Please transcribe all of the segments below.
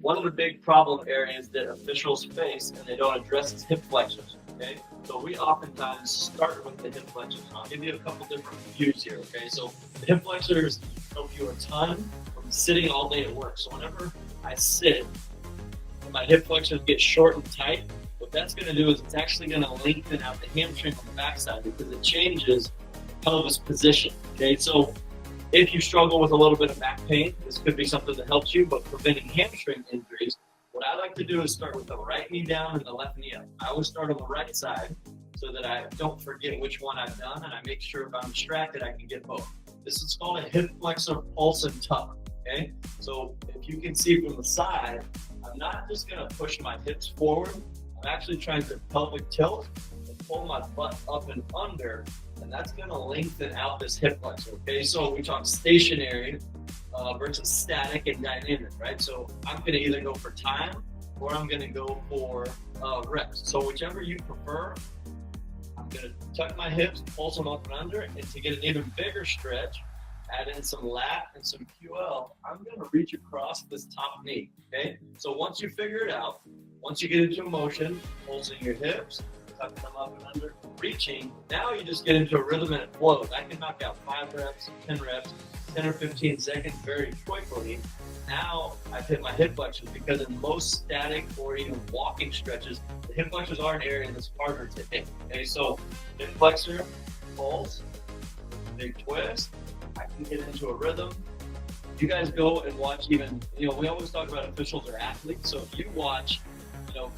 one of the big problem areas that officials face and they don't address is hip flexors. Okay, so we oftentimes start with the hip flexors. And I'll give you a couple different views here. Okay, so the hip flexors help you a ton from sitting all day at work. So whenever I sit and my hip flexors get short and tight, what that's going to do is it's actually going to lengthen out the hamstring on the backside because it changes pelvis position. Okay, so if you struggle with a little bit of back pain, this could be something that helps you, but preventing hamstring injuries, what I like to do is start with the right knee down and the left knee up. I always start on the right side so that I don't forget which one I've done, and I make sure if I'm distracted, I can get both. This is called a hip flexor pulse and tuck, okay? So if you can see from the side, I'm not just gonna push my hips forward, I'm actually trying to pelvic tilt and pull my butt up and under, and that's gonna lengthen out this hip flexor, okay? So we talk stationary versus static and dynamic, right? So I'm gonna either go for time or I'm gonna go for reps. So whichever you prefer, I'm gonna tuck my hips, pulse them up and under, and to get an even bigger stretch, add in some lat and some QL, I'm gonna reach across this top knee, okay? So once you figure it out, once you get into a motion, pulsing your hips, tucking them up and under, reaching, now you just get into a rhythm and it flows. I can knock out 5 reps, 10 reps, 10 or 15 seconds very quickly. Now I've hit my hip flexors because in most static or even walking stretches, the hip flexors are an area that's harder to hit. Okay, so hip flexor, pulse, big twist, I can get into a rhythm. You guys go and watch even, we always talk about officials or athletes. So if you watch,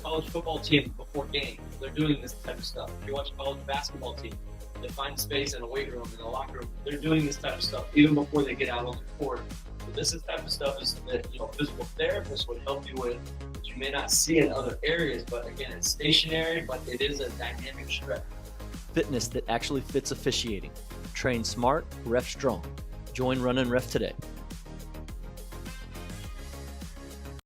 college football teams before games, they're doing this type of stuff. If you watch a college basketball team, they find space in a weight room, in a locker room, they're doing this type of stuff even before they get out on the court. So this is type of stuff that physical therapists would help you with, that you may not see in other areas, but again, it's stationary, but it is a dynamic stretch. Fitness that actually fits officiating. Train smart, ref strong. Join Runnin Ref today.